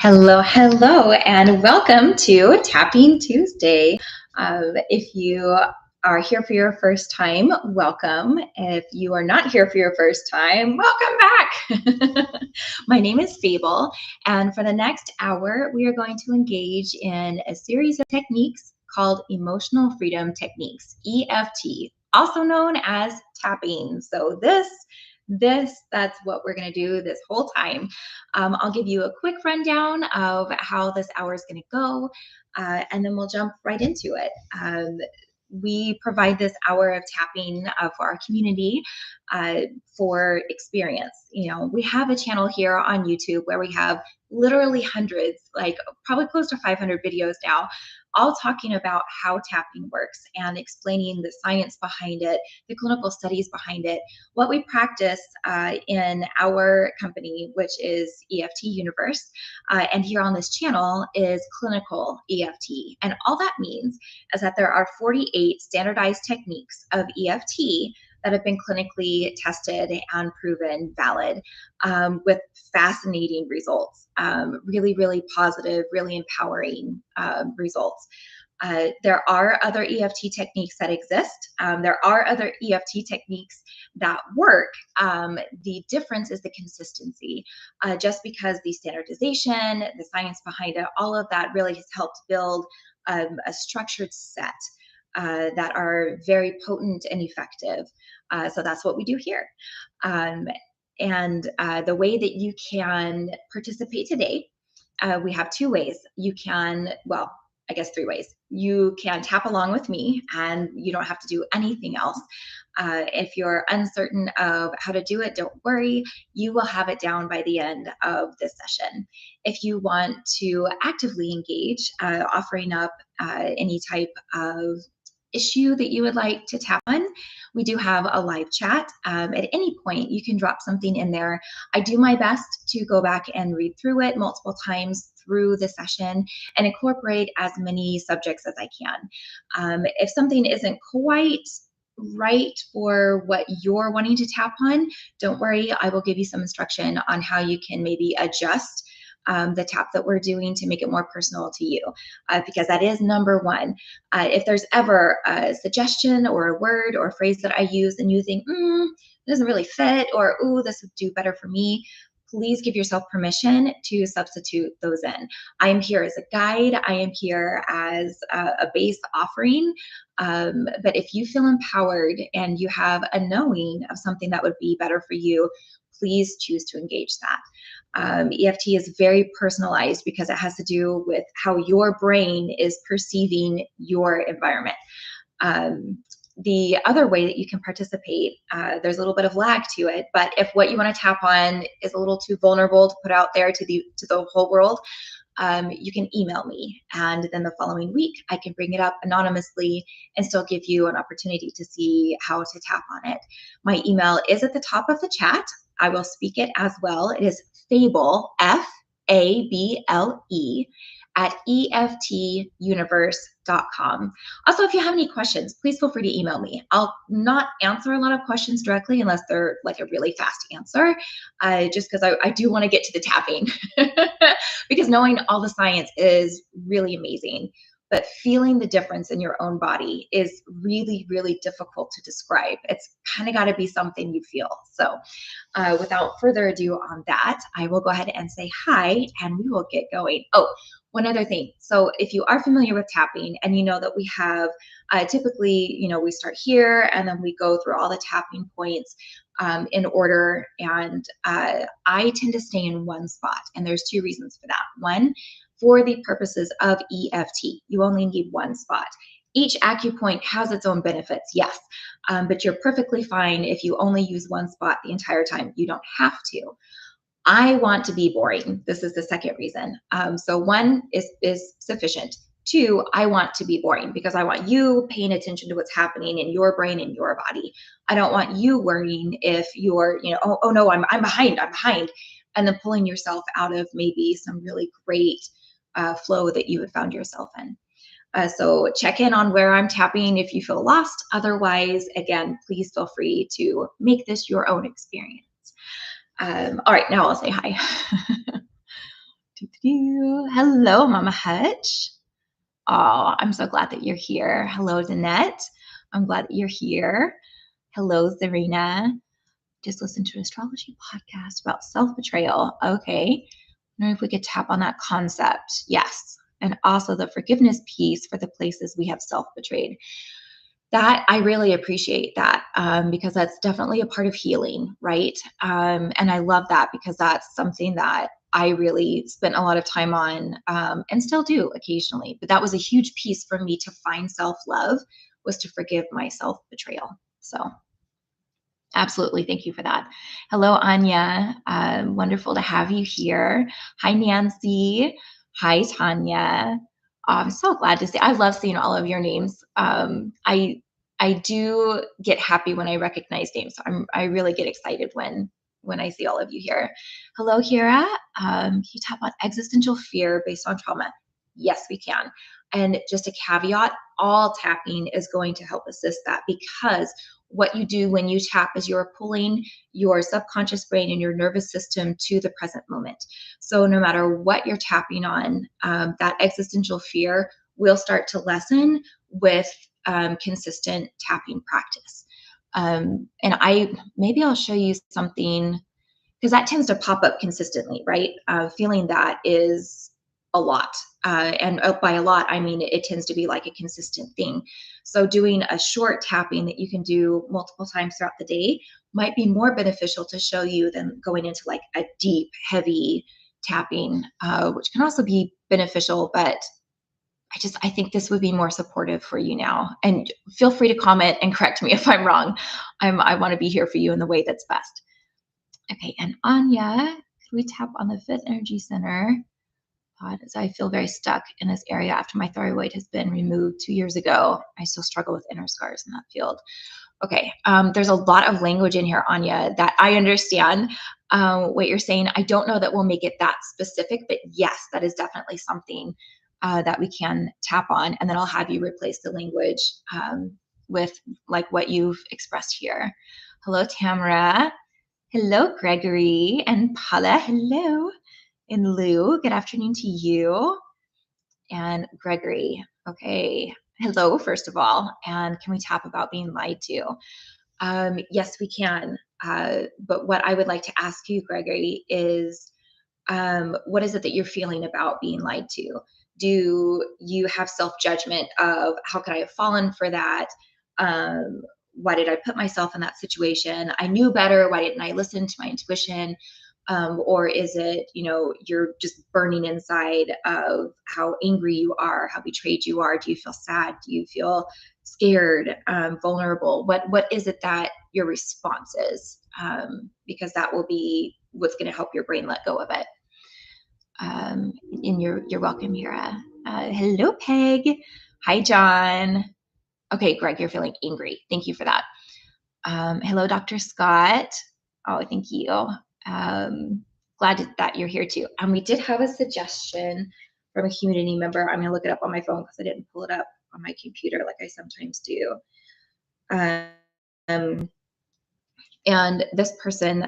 Hello, hello, and welcome to Tapping Tuesday. If you are here for your first time, welcome. If you are not here for your first time, welcome back. My name is Fable, and for the next hour, we are going to engage in a series of techniques called Emotional Freedom Techniques, EFT, also known as tapping. So that's what we're going to do this whole time. I'll give you a quick rundown of how this hour is going to go, and then we'll jump right into it. We provide this hour of tapping for our community for experience. We have a channel here on YouTube where we have literally hundreds, like probably close to 500 videos now, all talking about how tapping works and explaining the science behind it, the clinical studies behind it, what we practice in our company, which is EFT Universe, and here on this channel is clinical EFT. And all that means is that there are 48 standardized techniques of EFT that have been clinically tested and proven valid with fascinating results, really, really positive, really empowering results. There are other EFT techniques that exist. There are other EFT techniques that work. The difference is the consistency. Just because the standardization, the science behind it, all of that really has helped build a structured set that are very potent and effective. So that's what we do here. And the way that you can participate today, we have two ways. You can, well, I guess three ways. You can tap along with me and you don't have to do anything else. If you're uncertain of how to do it, don't worry. You will have it down by the end of this session. If you want to actively engage, offering up any type of issue that you would like to tap on, we do have a live chat. At any point, you can drop something in there. I do my best to go back and read through it multiple times through the session and incorporate as many subjects as I can. If something isn't quite right for what you're wanting to tap on, don't worry, I will give you some instruction on how you can maybe adjust the tap that we're doing to make it more personal to you, because that is number one. If there's ever a suggestion or a word or a phrase that I use and you think, it doesn't really fit, or, ooh, this would do better for me, please give yourself permission to substitute those in. I am here as a guide. I am here as a base offering. But if you feel empowered and you have a knowing of something that would be better for you, please choose to engage that. EFT is very personalized because it has to do with how your brain is perceiving your environment. The other way that you can participate, there's a little bit of lag to it, but if what you want to tap on is a little too vulnerable to put out there to the whole world, you can email me, and then the following week I can bring it up anonymously and still give you an opportunity to see how to tap on it. My email is at the top of the chat. I will speak it as well. It is Fable, F-A-B-L-E, at EFTuniverse.com. Also, if you have any questions, please feel free to email me. I'll not answer a lot of questions directly unless they're like a really fast answer, just because I do want to get to the tapping. Because knowing all the science is really amazing, but feeling the difference in your own body is really, really difficult to describe. It's kind of got to be something you feel. So without further ado on that, I will go ahead and say hi and we will get going. Oh, one other thing. So if you are familiar with tapping and you know that we have typically, we start here and then we go through all the tapping points in order. And I tend to stay in one spot. And there's two reasons for that. One, for the purposes of EFT, you only need one spot. Each acupoint has its own benefits, yes, but you're perfectly fine if you only use one spot the entire time. You don't have to. I want to be boring. This is the second reason. So one is sufficient. Two, I want to be boring because I want you paying attention to what's happening in your brain and your body. I don't want you worrying if you're, oh no, I'm behind, and then pulling yourself out of maybe some really great flow that you had found yourself in. So check in on where I'm tapping if you feel lost. Otherwise, again, please feel free to make this your own experience. All right, now I'll say hi. Hello, Mama Hutch. Oh, I'm so glad that you're here. Hello, Danette. I'm glad that you're here. Hello, Zarina. Just listened to an astrology podcast about self-betrayal. Okay. I wonder if we could tap on that concept. Yes. And also the forgiveness piece for the places we have self-betrayed. That I really appreciate that because that's definitely a part of healing, right? And I love that because that's something that I really spent a lot of time on and still do occasionally. But that was a huge piece for me to find self-love, was to forgive my self-betrayal. So absolutely, thank you for that. Hello, Anya. Wonderful to have you here. Hi, Nancy. Hi, Tanya. I'm so glad to see. I love seeing all of your names. I do get happy when I recognize names. So I really get excited when I see all of you here. Hello, Hira. Can you tap on existential fear based on trauma? Yes, we can. And just a caveat, all tapping is going to help assist that, because what you do when you tap is you're pulling your subconscious brain and your nervous system to the present moment. So no matter what you're tapping on, that existential fear will start to lessen with consistent tapping practice. And I'll show you something, because that tends to pop up consistently, right? Feeling that is a lot. And by a lot, I mean it tends to be like a consistent thing. So doing a short tapping that you can do multiple times throughout the day might be more beneficial to show you than going into like a deep, heavy tapping, which can also be beneficial, but I think this would be more supportive for you now. And feel free to comment and correct me if I'm wrong. I want to be here for you in the way that's best. Okay, and Anya, could we tap on the fifth energy center? As I feel very stuck in this area after my thyroid has been removed 2 years ago. I still struggle with inner scars in that field. Okay, there's a lot of language in here, Anya, that I understand what you're saying. I don't know that we'll make it that specific, but yes, that is definitely something that we can tap on. And then I'll have you replace the language with like what you've expressed here. Hello, Tamara. Hello, Gregory and Paula. Hello. And Lou, good afternoon to you. And Gregory, okay. Hello, first of all. And can we tap about being lied to? Yes, we can. But what I would like to ask you, Gregory, is what is it that you're feeling about being lied to? Do you have self-judgment of how could I have fallen for that? Why did I put myself in that situation? I knew better. Why didn't I listen to my intuition? Or is it, you're just burning inside of how angry you are, how betrayed you are? Do you feel sad? Do you feel scared, vulnerable? What is it that your response is? Because that will be what's going to help your brain let go of it. And you're welcome, Mira. Hello, Peg. Hi, John. Okay, Greg, you're feeling angry. Thank you for that. Hello, Dr. Scott. Oh, thank you. Glad that you're here too. And we did have a suggestion from a community member. I'm going to look it up on my phone because I didn't pull it up on my computer like I sometimes do. And this person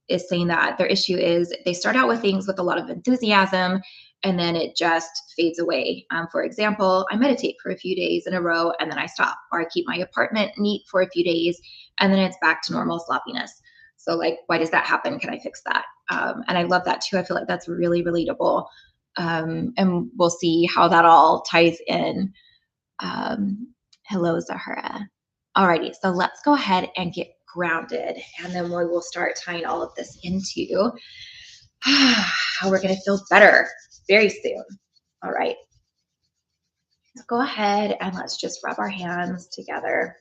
is saying that their issue is they start out with things with a lot of enthusiasm and then it just fades away. For example, I meditate for a few days in a row and then I stop, or I keep my apartment neat for a few days and then it's back to normal sloppiness. So like, why does that happen? Can I fix that? And I love that too. I feel like that's really relatable. And we'll see how that all ties in. Hello, Zahara. Alrighty, so let's go ahead and get grounded, and then we will start tying all of this into how we're going to feel better very soon. All right, so go ahead and let's just rub our hands together.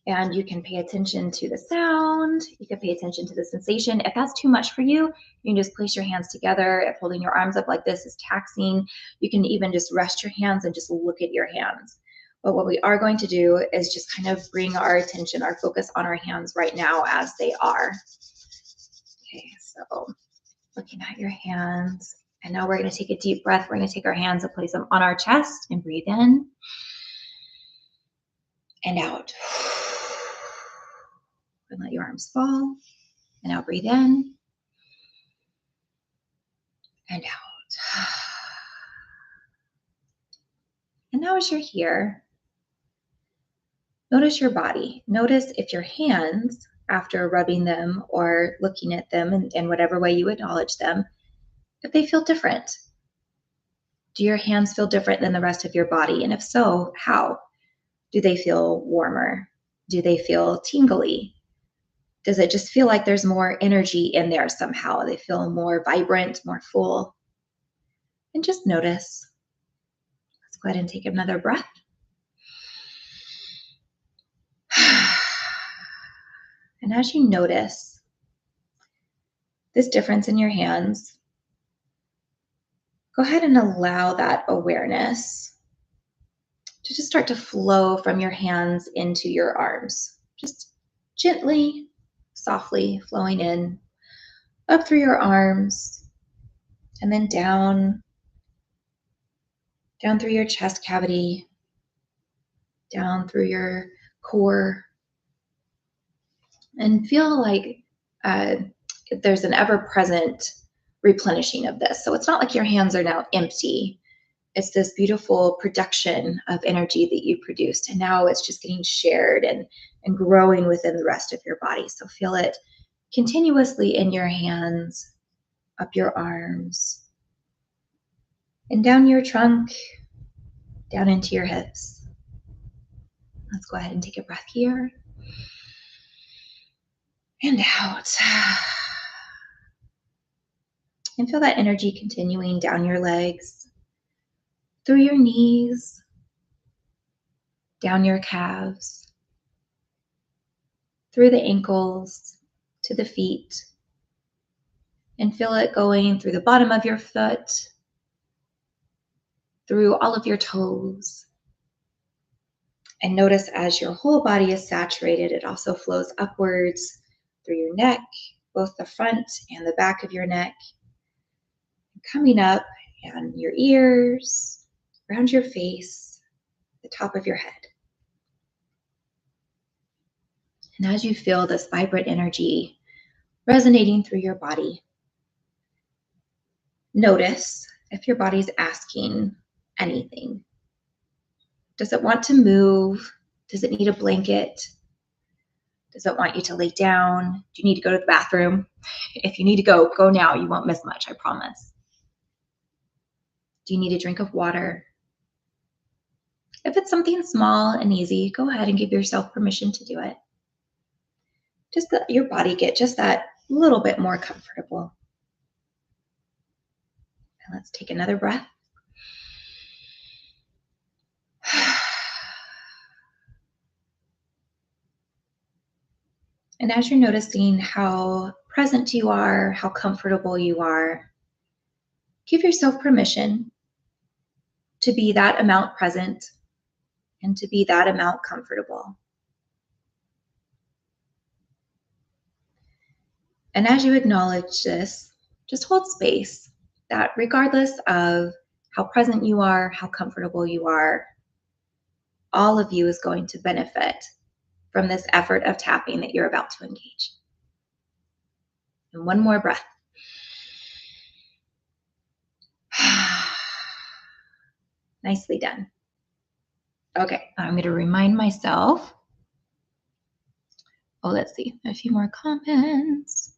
And you can pay attention to the sound. You can pay attention to the sensation. If that's too much for you, you can just place your hands together. If holding your arms up like this is taxing, you can even just rest your hands and just look at your hands. But what we are going to do is just kind of bring our attention, our focus on our hands right now as they are. Okay, so looking at your hands. And now we're going to take a deep breath. We're going to take our hands and place them on our chest and breathe in and out. And let your arms fall. And now breathe in and out. And now as you're here, notice your body. Notice if your hands, after rubbing them or looking at them in whatever way you acknowledge them, if they feel different. Do your hands feel different than the rest of your body? And if so, how? Do they feel warmer? Do they feel tingly? Does it just feel like there's more energy in there somehow? They feel more vibrant, more full? And just notice. Let's go ahead and take another breath. And as you notice this difference in your hands, go ahead and allow that awareness to just start to flow from your hands into your arms. Just gently, softly flowing in, up through your arms, and then down through your chest cavity, down through your core, and feel like there's an ever-present replenishing of this. So it's not like your hands are now empty. It's this beautiful production of energy that you produced, and now it's just getting shared and growing within the rest of your body. So feel it continuously in your hands, up your arms, and down your trunk, down into your hips. Let's go ahead and take a breath here and out. And feel that energy continuing down your legs, through your knees, down your calves, through the ankles, to the feet, and feel it going through the bottom of your foot, through all of your toes. And notice as your whole body is saturated, it also flows upwards through your neck, both the front and the back of your neck, coming up and your ears, around your face, the top of your head. And as you feel this vibrant energy resonating through your body, notice if your body's asking anything. Does it want to move? Does it need a blanket? Does it want you to lay down? Do you need to go to the bathroom? If you need to go, go now. You won't miss much, I promise. Do you need a drink of water? If it's something small and easy, go ahead and give yourself permission to do it. Just let your body get just that little bit more comfortable. And let's take another breath. And as you're noticing how present you are, how comfortable you are, give yourself permission to be that amount present and to be that amount comfortable. And as you acknowledge this, just hold space that regardless of how present you are, how comfortable you are, all of you is going to benefit from this effort of tapping that you're about to engage. And one more breath. Nicely done. Okay, I'm going to remind myself. Oh, let's see, a few more comments.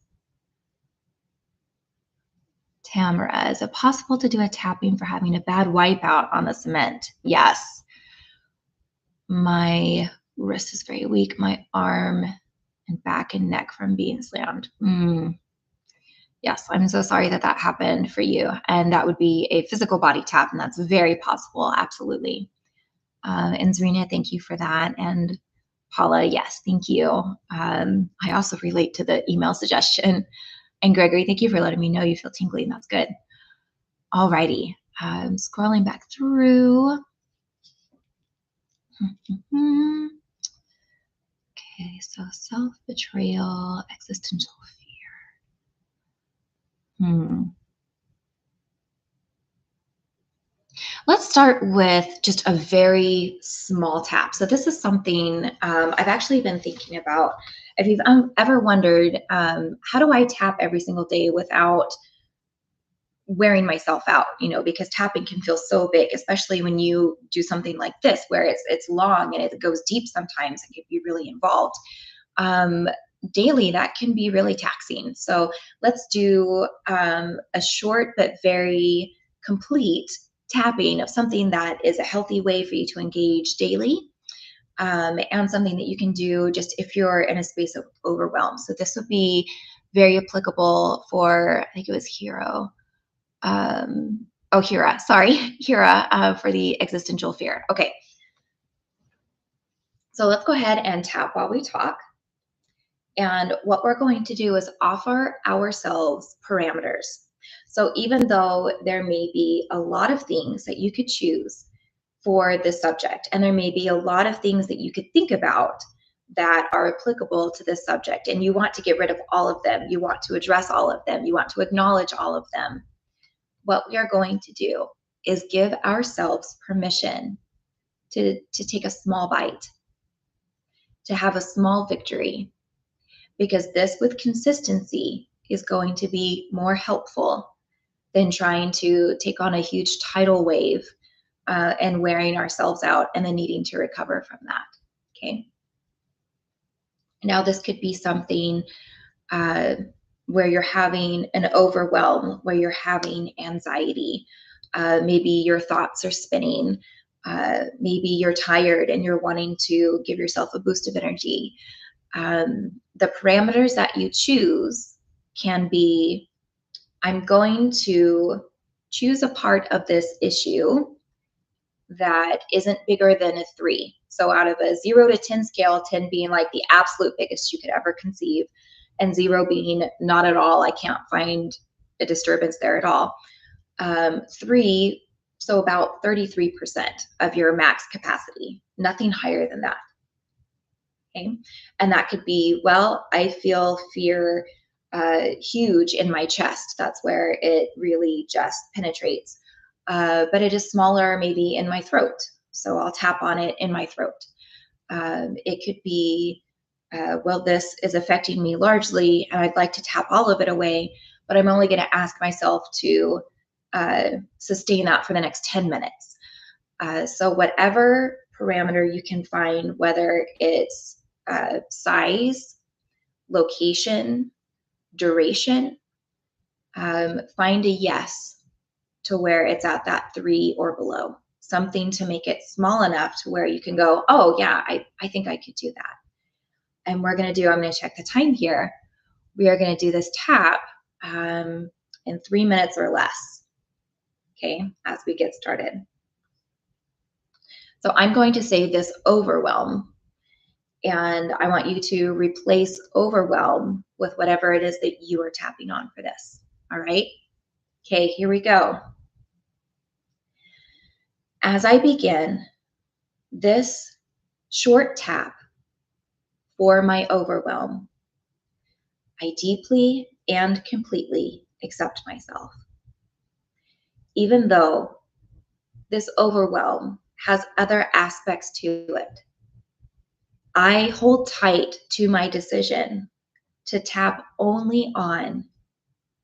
Tamara, is it possible to do a tapping for having a bad wipeout on the cement? Yes. My wrist is very weak, my arm and back and neck from being slammed. Yes, I'm so sorry that that happened for you. And that would be a physical body tap, and that's very possible, absolutely. And Zarina, thank you for that. And Paula, yes, thank you. I also relate to the email suggestion. And Gregory, thank you for letting me know you feel tingly, and that's good. Alrighty, scrolling back through. Okay, so self-betrayal, existential fear. Let's start with just a very small tap. So this is something I've actually been thinking about. If you've ever wondered, how do I tap every single day without wearing myself out, because tapping can feel so big, especially when you do something like this where it's long and it goes deep sometimes and can be really involved. Um, Daily, that can be really taxing. So let's do a short but very complete tapping of something that is a healthy way for you to engage daily, and something that you can do just if you're in a space of overwhelm. So this would be very applicable for, I think it was Hero. Hira, sorry, Hira, for the existential fear. Okay, so let's go ahead and tap while we talk. And what we're going to do is offer ourselves parameters. So even though there may be a lot of things that you could choose for this subject, and there may be a lot of things that you could think about that are applicable to this subject, and you want to get rid of all of them, you want to address all of them, you want to acknowledge all of them, what we are going to do is give ourselves permission to take a small bite, to have a small victory, because this with consistency is going to be more helpful than trying to take on a huge tidal wave and wearing ourselves out and then needing to recover from that. Okay. Now, this could be something where you're having an overwhelm, where you're having anxiety. Maybe your thoughts are spinning. Maybe you're tired and you're wanting to give yourself a boost of energy. The parameters that you choose can be, I'm going to choose a part of this issue that isn't bigger than a 3. So out of a 0 to 10 scale, 10 being like the absolute biggest you could ever conceive, and 0 being not at all, I can't find a disturbance there at all. 3, so about 33% of your max capacity, nothing higher than that. Okay. And that could be, well, I feel fear huge in my chest. That's where it really just penetrates. But it is smaller maybe in my throat. So I'll tap on it in my throat. It could be, well, this is affecting me largely, and I'd like to tap all of it away, but I'm only going to ask myself to sustain that for the next 10 minutes. So whatever parameter you can find, whether it's size, location, duration, find a yes to where it's at that 3 or below. Something to make it small enough to where you can go, oh yeah, I think I could do that. And I'm going to check the time here. We are going to do this tap in 3 minutes or less, okay, as we get started. So I'm going to say this overwhelm, and I want you to replace overwhelm with whatever it is that you are tapping on for this. All right? Okay, here we go. As I begin this short tap for my overwhelm, I deeply and completely accept myself. Even though this overwhelm has other aspects to it, I hold tight to my decision to tap only on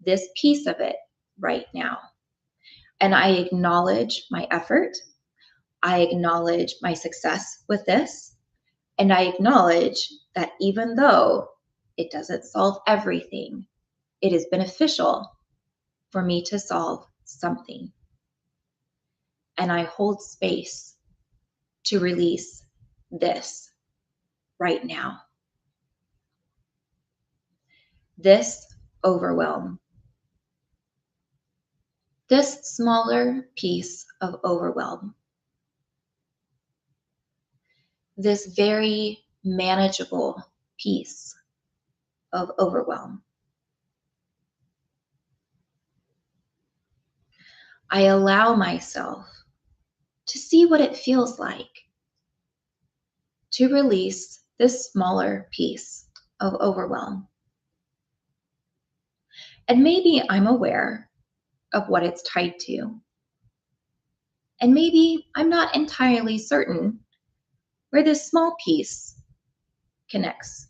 this piece of it right now. And I acknowledge my effort. I acknowledge my success with this. And I acknowledge that even though it doesn't solve everything, it is beneficial for me to solve something. And I hold space to release this right now. This overwhelm, this smaller piece of overwhelm, this very manageable piece of overwhelm. I allow myself to see what it feels like to release this smaller piece of overwhelm. And maybe I'm aware of what it's tied to. And maybe I'm not entirely certain where this small piece connects.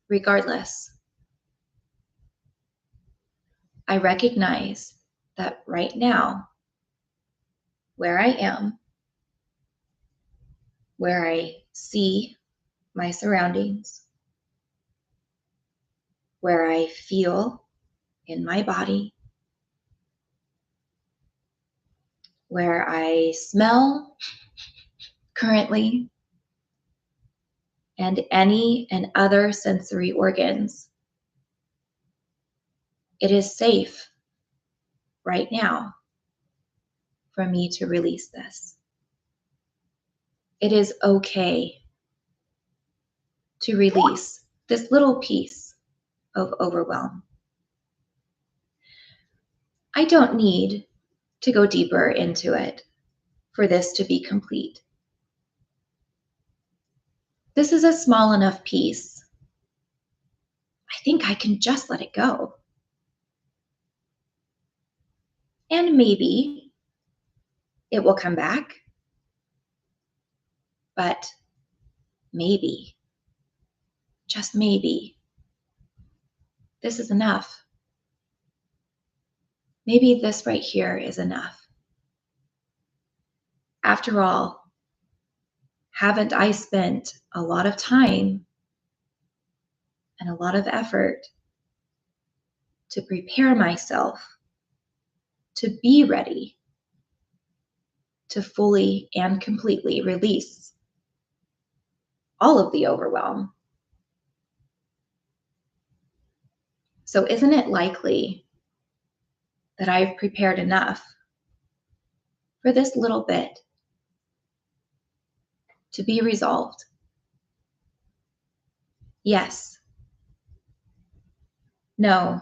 Regardless, I recognize that right now, where I am, where I see my surroundings, where I feel in my body, where I smell currently, and any and other sensory organs. It is safe right now for me to release this. It is okay to release this little piece of overwhelm. I don't need to go deeper into it for this to be complete. This is a small enough piece. I think I can just let it go. And maybe it will come back, but maybe, just maybe, this is enough. Maybe this right here is enough. After all, haven't I spent a lot of time and a lot of effort to prepare myself to be ready to fully and completely release all of the overwhelm? So isn't it likely that I've prepared enough for this little bit to be resolved? Yes. No.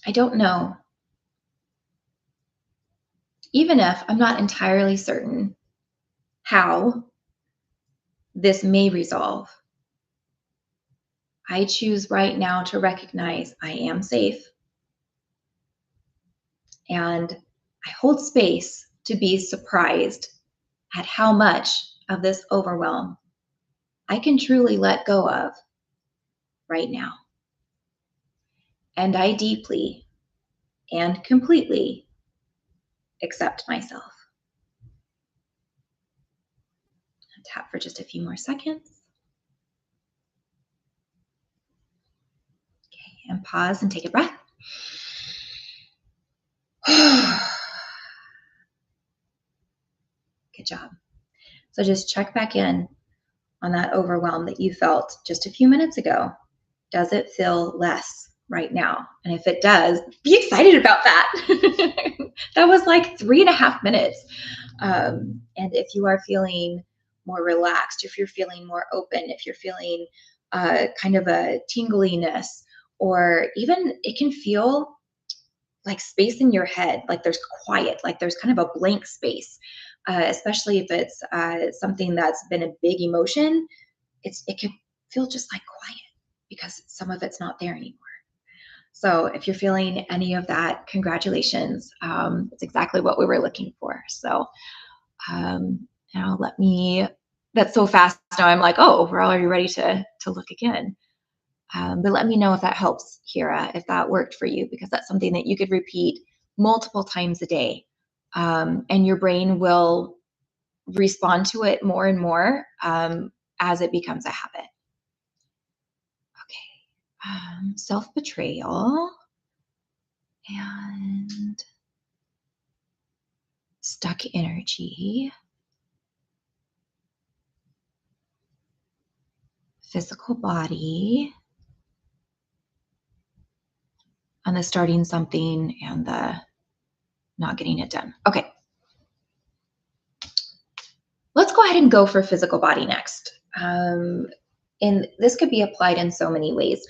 I don't know. Even if I'm not entirely certain how this may resolve, I choose right now to recognize I am safe, and I hold space to be surprised at how much of this overwhelm I can truly let go of right now. And I deeply and completely accept myself. I'll tap for just a few more seconds. Okay, and pause and take a breath. Good job. So just check back in on that overwhelm that you felt just a few minutes ago. Does it feel less right now? And if it does, be excited about that. That was like 3.5 minutes. And if you are feeling more relaxed, if you're feeling more open, if you're feeling kind of a tingliness, or even it can feel like space in your head, like there's quiet, like there's kind of a blank space, especially if it's something that's been a big emotion. It can feel just like quiet because some of it's not there anymore. So if you're feeling any of that, congratulations. It's exactly what we were looking for. So now that's so fast. Now I'm like, oh, we're already ready to look again. But let me know if that helps, Kira, if that worked for you, because that's something that you could repeat multiple times a day. And your brain will respond to it more and more as it becomes a habit. Okay. Self-betrayal and stuck energy, physical body, and the starting something and the not getting it done. Okay. Let's go ahead and go for physical body next. And this could be applied in so many ways.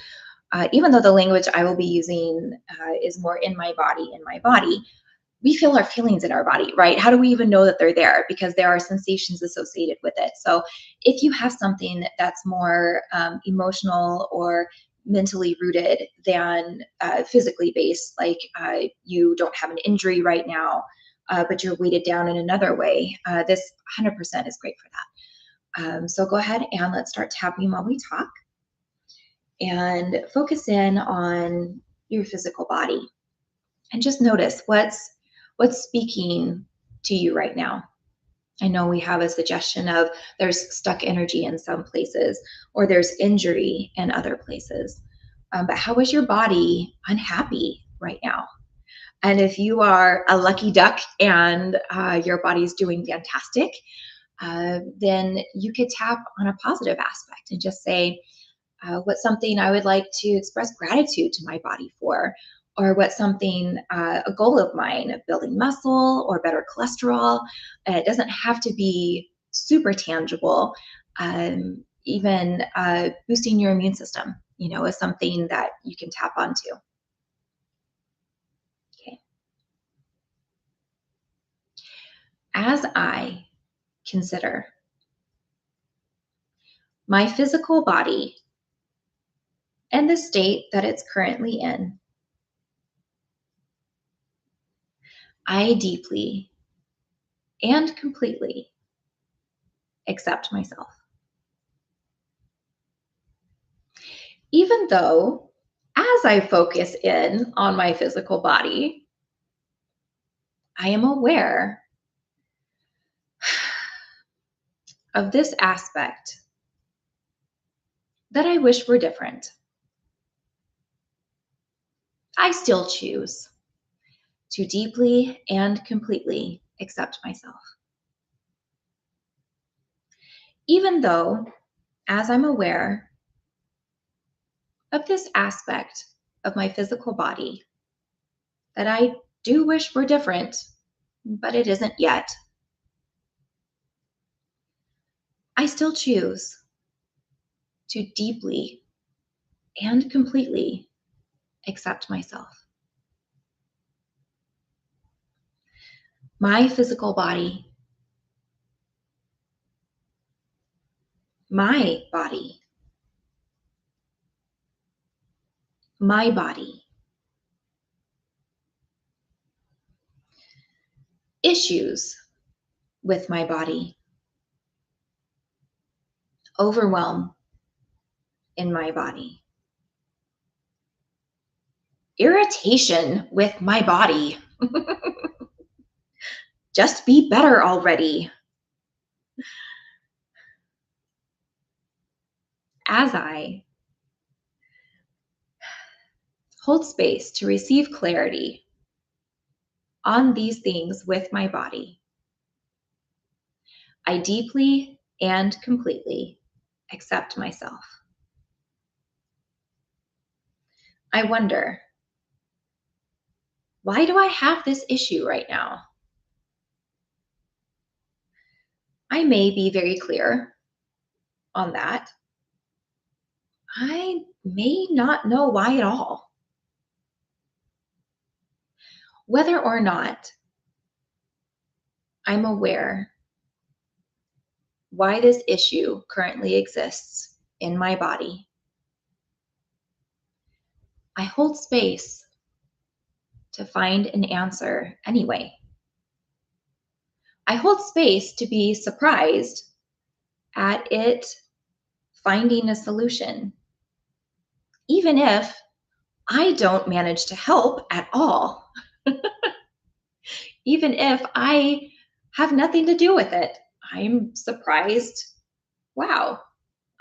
Even though the language I will be using is more in my body, we feel our feelings in our body, right? How do we even know that they're there? Because there are sensations associated with it. So if you have something that's more emotional or mentally rooted than physically based, like you don't have an injury right now, but you're weighted down in another way, this 100% is great for that. So go ahead and let's start tapping while we talk. And focus in on your physical body and just notice what's speaking to you right now. I know we have a suggestion of there's stuck energy in some places or there's injury in other places. But how is your body unhappy right now? And if you are a lucky duck and your body's doing fantastic, then you could tap on a positive aspect and just say, what's something I would like to express gratitude to my body for? Or what's something, a goal of mine, of building muscle or better cholesterol. It doesn't have to be super tangible. Even boosting your immune system, is something that you can tap onto. Okay. As I consider my physical body and the state that it's currently in, I deeply and completely accept myself. Even though, as I focus in on my physical body, I am aware of this aspect that I wish were different. I still choose to deeply and completely accept myself. Even though, as I'm aware of this aspect of my physical body that I do wish were different, but it isn't yet, I still choose to deeply and completely accept myself. My physical body, my body, my body. Issues with my body, overwhelm in my body, irritation with my body. Just be better already. As I hold space to receive clarity on these things with my body, I deeply and completely accept myself. I wonder, why do I have this issue right now? I may be very clear on that. I may not know why at all. Whether or not I'm aware why this issue currently exists in my body, I hold space to find an answer anyway. I hold space to be surprised at it finding a solution, even if I don't manage to help at all, even if I have nothing to do with it. I'm surprised, wow,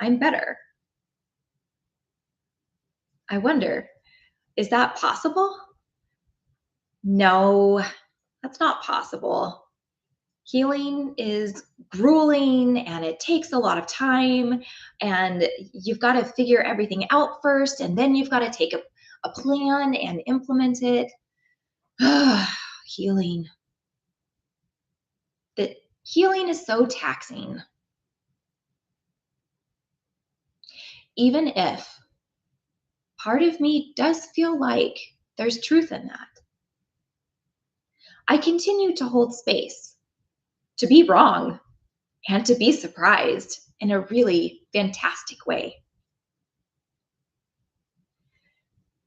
I'm better. I wonder, is that possible? No, that's not possible. Healing is grueling and it takes a lot of time, and you've got to figure everything out first, and then you've got to take a plan and implement it. Healing. That healing is so taxing. Even if part of me does feel like there's truth in that, I continue to hold space to be wrong and to be surprised in a really fantastic way.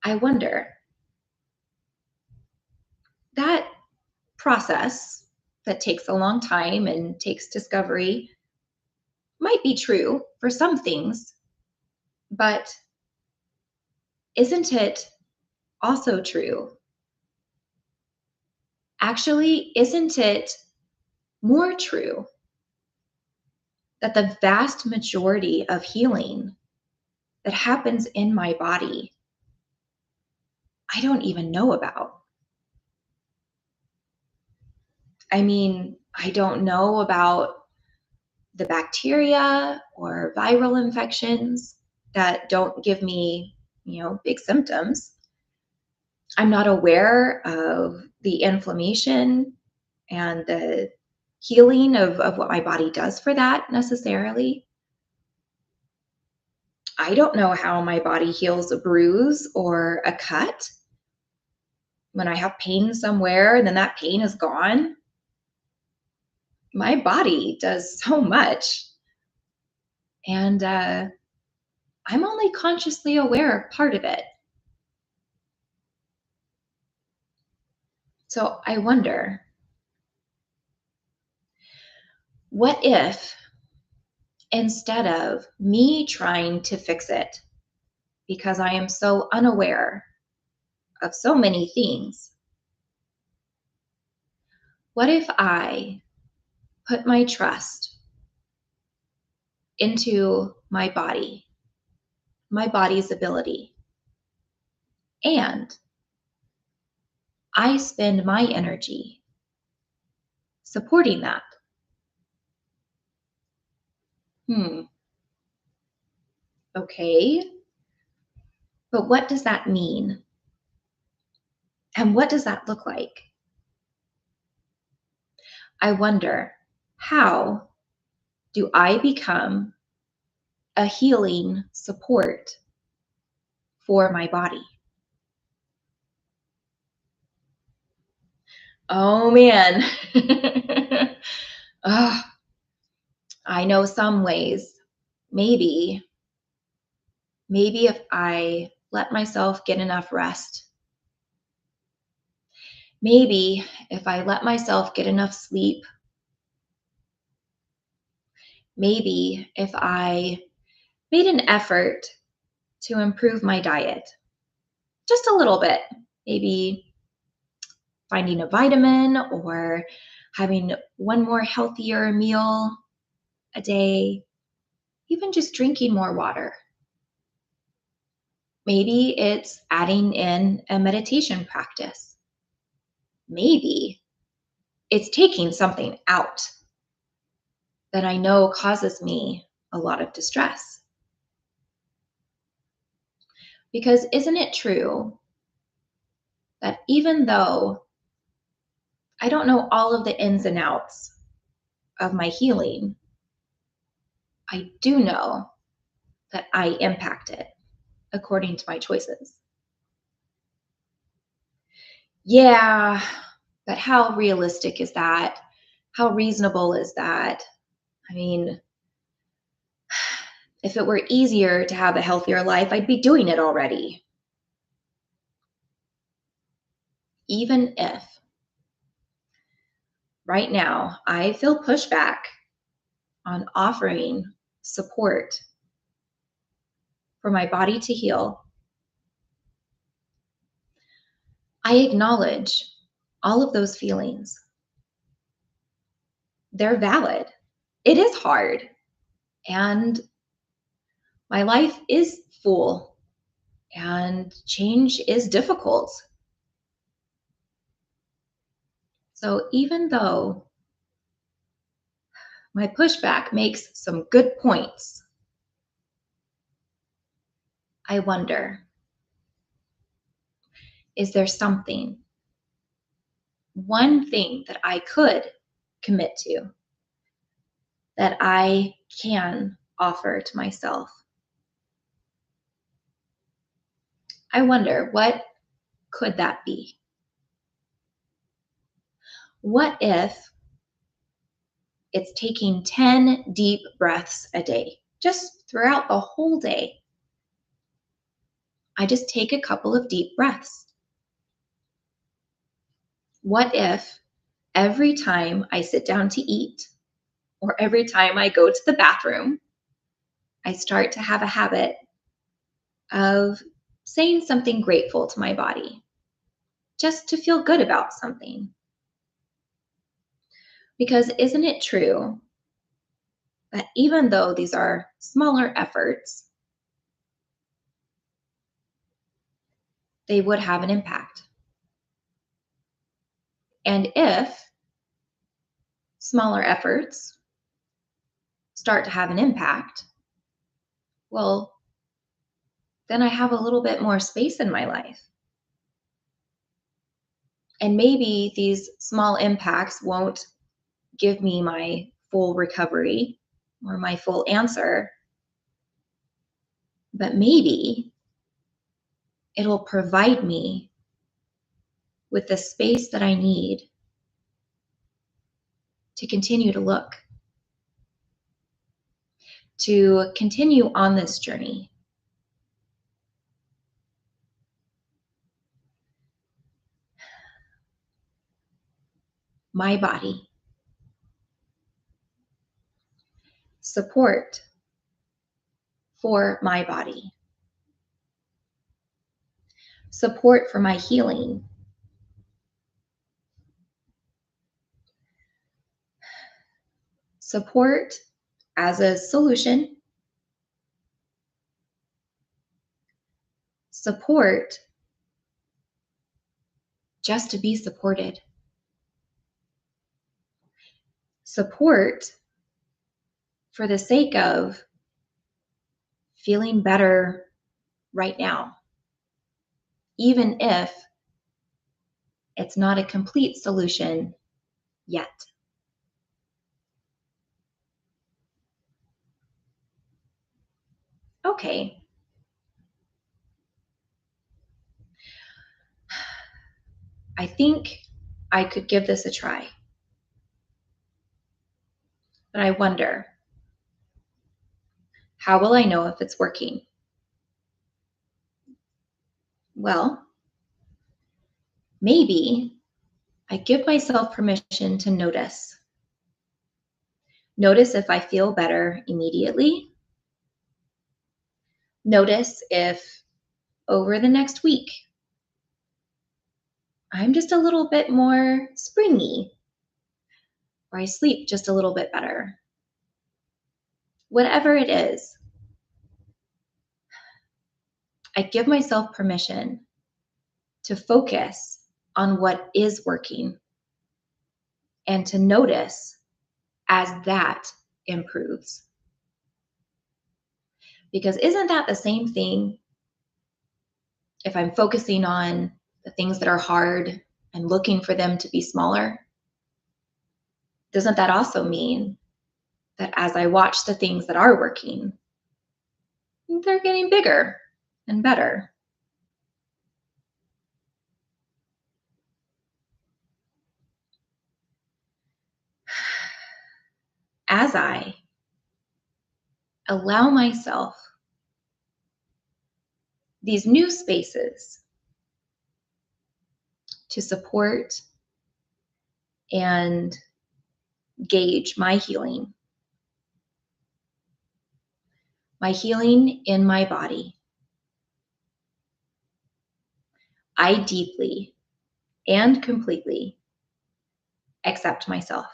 I wonder, that process that takes a long time and takes discovery might be true for some things, but isn't it also true? Actually, isn't it more true that the vast majority of healing that happens in my body, I don't even know about? I mean, I don't know about the bacteria or viral infections that don't give me, big symptoms. I'm not aware of the inflammation and the healing of what my body does for that necessarily. I don't know how my body heals a bruise or a cut. When I have pain somewhere and then that pain is gone, my body does so much. And I'm only consciously aware of part of it. So I wonder, what if instead of me trying to fix it because I am so unaware of so many things, what if I put my trust into my body's ability, and I spend my energy supporting that? Hmm, okay. But what does that mean? And what does that look like? I wonder, how do I become a healing support for my body? Oh man. Ugh, I know some ways. Maybe, maybe if I let myself get enough rest, maybe if I let myself get enough sleep, maybe if I made an effort to improve my diet just a little bit, maybe finding a vitamin or having one more healthier meal a day, even just drinking more water. Maybe it's adding in a meditation practice. Maybe it's taking something out that I know causes me a lot of distress. Because isn't it true that even though I don't know all of the ins and outs of my healing, I do know that I impact it according to my choices? Yeah, but how realistic is that? How reasonable is that? I mean, if it were easier to have a healthier life, I'd be doing it already. Even if right now I feel pushback on offering support for my body to heal, I acknowledge all of those feelings. They're valid. It is hard, and my life is full, and change is difficult. So even though my pushback makes some good points, I wonder, is there something, one thing that I could commit to, that I can offer to myself? I wonder, what could that be? What if it's taking 10 deep breaths a day, just throughout the whole day? I just take a couple of deep breaths. What if every time I sit down to eat, or every time I go to the bathroom, I start to have a habit of saying something grateful to my body, just to feel good about something. Because isn't it true that even though these are smaller efforts, they would have an impact? And if smaller efforts start to have an impact, well, then I have a little bit more space in my life. And maybe these small impacts won't give me my full recovery or my full answer, but maybe it'll provide me with the space that I need to continue to look, to continue on this journey. My body. Support for my body. Support for my healing. Support as a solution. Support just to be supported. Support for the sake of feeling better right now, even if it's not a complete solution yet. Okay. I think I could give this a try. But I wonder, how will I know if it's working? Well, maybe I give myself permission to notice. Notice if I feel better immediately. Notice if over the next week, I'm just a little bit more springy, or I sleep just a little bit better. Whatever it is, I give myself permission to focus on what is working and to notice as that improves. Because isn't that the same thing if I'm focusing on the things that are hard and looking for them to be smaller? Doesn't that also mean that as I watch the things that are working, they're getting bigger and better? As I allow myself these new spaces to support and gauge my healing in my body, I deeply and completely accept myself.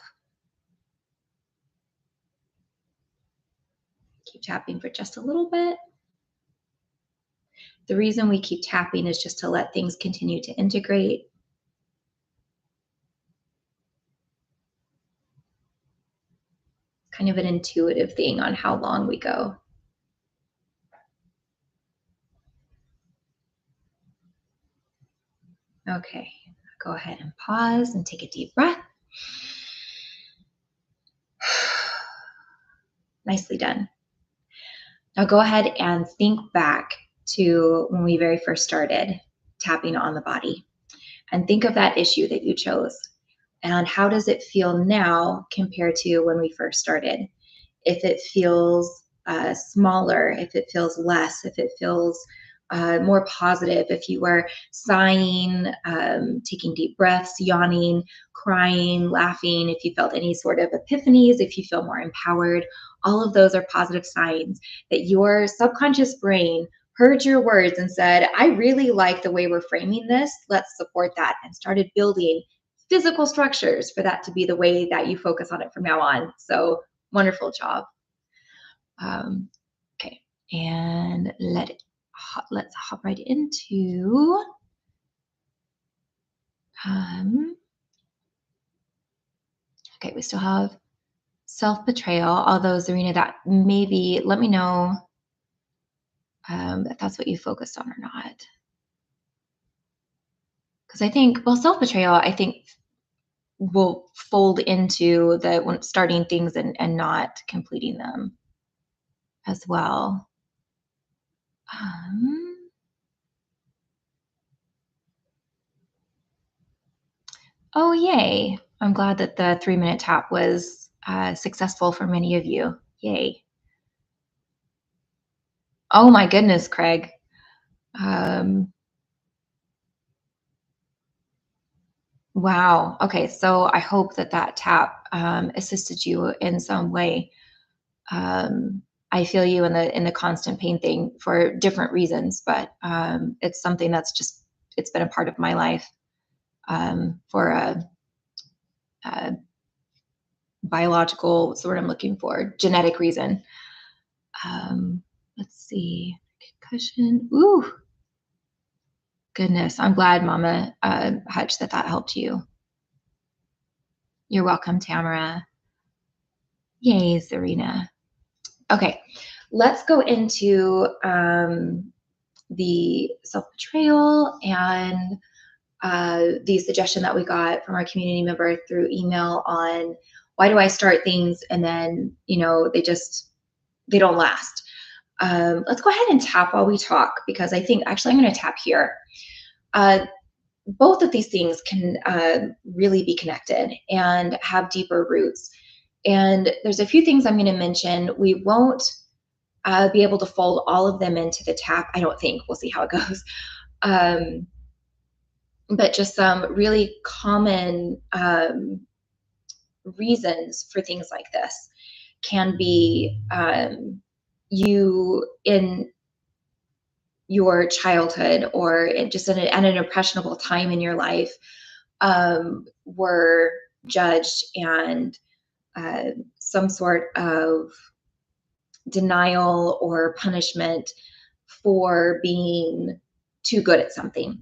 Keep tapping for just a little bit. The reason we keep tapping is just to let things continue to integrate. Kind of an intuitive thing on how long we go. Okay, go ahead and pause and take a deep breath. Nicely done. Now go ahead and think back to when we very first started tapping on the body, and think of that issue that you chose. And how does it feel now compared to when we first started? If it feels smaller, if it feels less, if it feels more positive, if you were sighing, taking deep breaths, yawning, crying, laughing, if you felt any sort of epiphanies, if you feel more empowered, all of those are positive signs that your subconscious brain heard your words and said, I really like the way we're framing this. Let's support that, and started building physical structures for that to be the way that you focus on it from now on. So wonderful job. Okay, and let's hop right into okay, we still have self-betrayal, although Zarina, that maybe let me know if that's what you focused on or not. Because I think, well, self-betrayal, I think will fold into the when starting things and not completing them as well. Oh, yay. I'm glad that the 3-minute tap was successful for many of you. Yay. Oh my goodness, Craig. Wow. Okay. So I hope that that tap assisted you in some way. I feel you in the constant pain thing for different reasons, but it's something that's just it's been a part of my life for a biological, what's the word I'm looking for, genetic reason. Let's see, concussion. Ooh, goodness. I'm glad, Mama Hutch, that helped you. You're welcome, Tamara. Yay, Serena. Okay, let's go into the self-betrayal and the suggestion that we got from our community member through email on why do I start things and then, they don't last. Let's go ahead and tap while we talk, because I think actually I'm going to tap here. Both of these things can really be connected and have deeper roots. And there's a few things I'm going to mention. We won't be able to fold all of them into the tap, I don't think. We'll see how it goes. But just some really common reasons for things like this can be you in your childhood or just at an impressionable time in your life were judged and some sort of denial or punishment for being too good at something.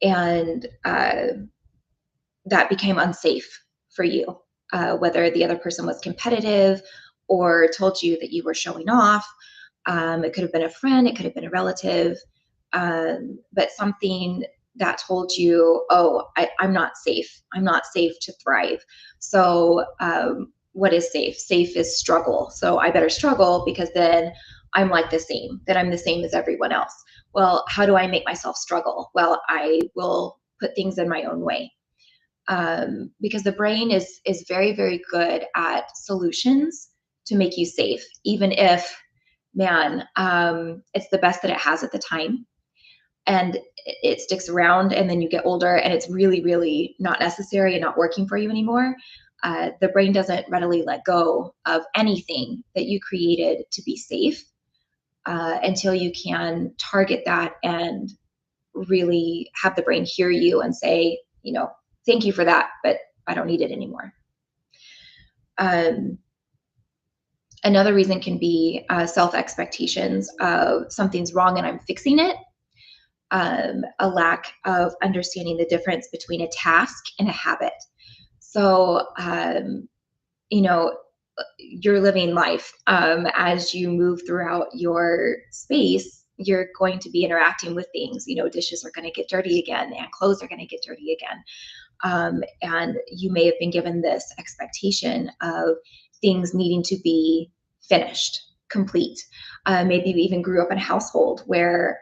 And that became unsafe for you, whether the other person was competitive or told you that you were showing off. It could have been a friend, it could have been a relative, but something that told you, oh, I'm not safe. I'm not safe to thrive. So what is safe? Safe is struggle. So I better struggle because then I'm like the same, that I'm the same as everyone else. Well, how do I make myself struggle? Well, I will put things in my own way. Because the brain is very, very good at solutions to make you safe, even if, man, it's the best that it has at the time. And it sticks around, and then you get older and it's really, really not necessary and not working for you anymore. The brain doesn't readily let go of anything that you created to be safe until you can target that and really have the brain hear you and say, thank you for that, but I don't need it anymore. Another reason can be self-expectations of something's wrong and I'm fixing it. A lack of understanding the difference between a task and a habit. So, you're living life. As you move throughout your space, you're going to be interacting with things. Dishes are going to get dirty again and clothes are going to get dirty again. And you may have been given this expectation of things needing to be finished, complete. Maybe you even grew up in a household where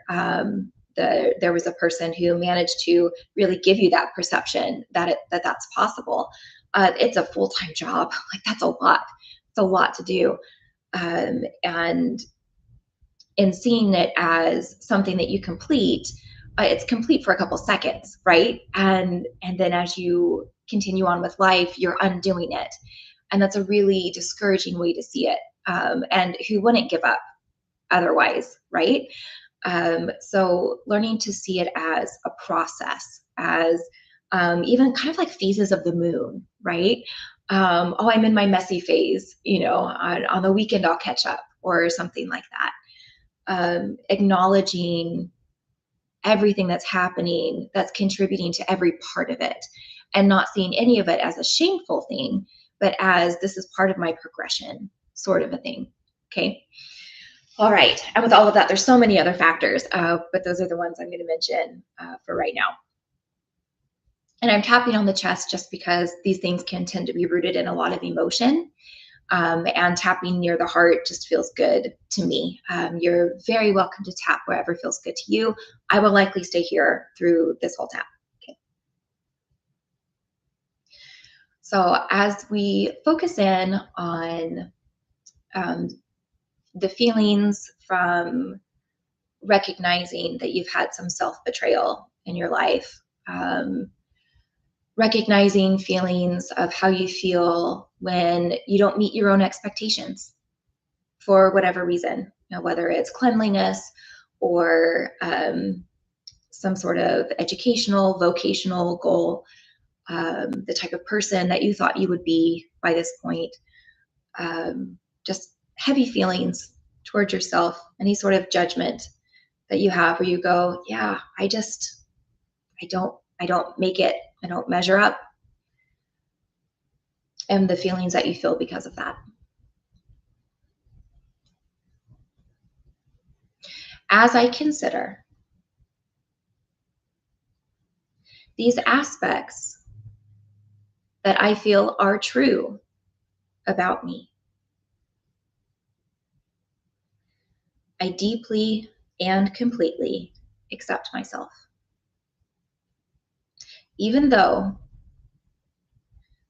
there was a person who managed to really give you that perception that that's possible. It's a full-time job. Like, that's a lot. It's a lot to do. And in seeing it as something that you complete, it's complete for a couple seconds, right? And then as you continue on with life, you're undoing it. And that's a really discouraging way to see it. And who wouldn't give up otherwise, right? So learning to see it as a process, as even kind of like phases of the moon, right? Oh, I'm in my messy phase, on the weekend I'll catch up or something like that. Acknowledging everything that's happening that's contributing to every part of it and not seeing any of it as a shameful thing, but as this is part of my progression, sort of a thing. Okay. All right. And with all of that, there's so many other factors, but those are the ones I'm going to mention for right now. And I'm tapping on the chest just because these things can tend to be rooted in a lot of emotion. And tapping near the heart just feels good to me. You're very welcome to tap wherever feels good to you. I will likely stay here through this whole tap. Okay. So as we focus in on the feelings from recognizing that you've had some self-betrayal in your life, recognizing feelings of how you feel when you don't meet your own expectations for whatever reason, whether it's cleanliness or some sort of educational, vocational goal, the type of person that you thought you would be by this point, just heavy feelings towards yourself, any sort of judgment that you have where you go, yeah, I don't make it. I don't measure up. And the feelings that you feel because of that. As I consider these aspects that I feel are true about me, I deeply and completely accept myself. Even though,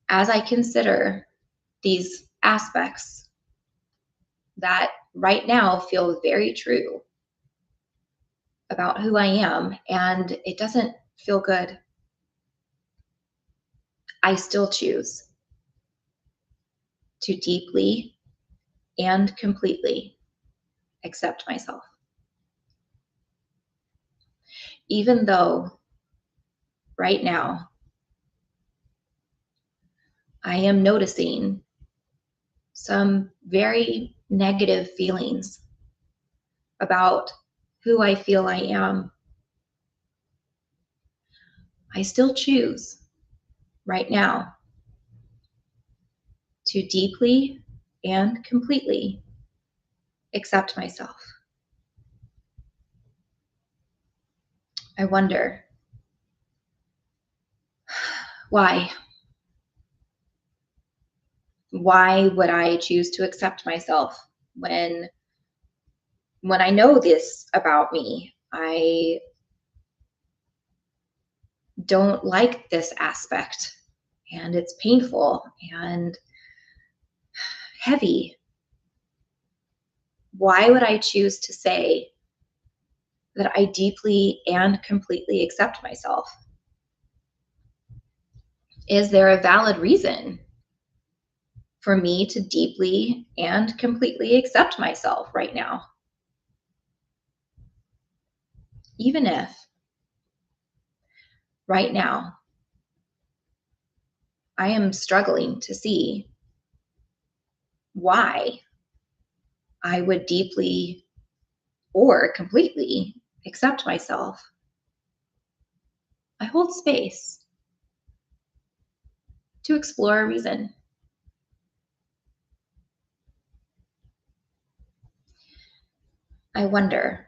as I consider these aspects that right now feel very true about who I am, and it doesn't feel good, I still choose to deeply and completely accept myself. Even though right now I am noticing some very negative feelings about who I feel I am, I still choose right now to deeply and completely accept myself. I wonder, why? Why would I choose to accept myself when I know this about me? I don't like this aspect, and it's painful and heavy. Why would I choose to say that I deeply and completely accept myself? Is there a valid reason for me to deeply and completely accept myself right now? Even if right now I am struggling to see why I would deeply or completely accept myself, I hold space to explore a reason. I wonder,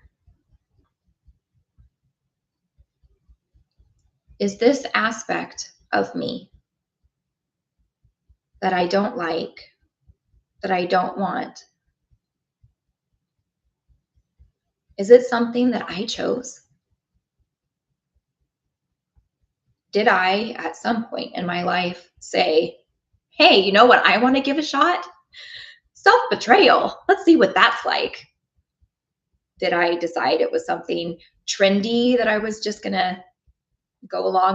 is this aspect of me that I don't like, that I don't want, is it something that I chose? Did I, at some point in my life, say, hey, you know what I want to give a shot? Self-betrayal. Let's see what that's like. Did I decide it was something trendy that I was just going to go along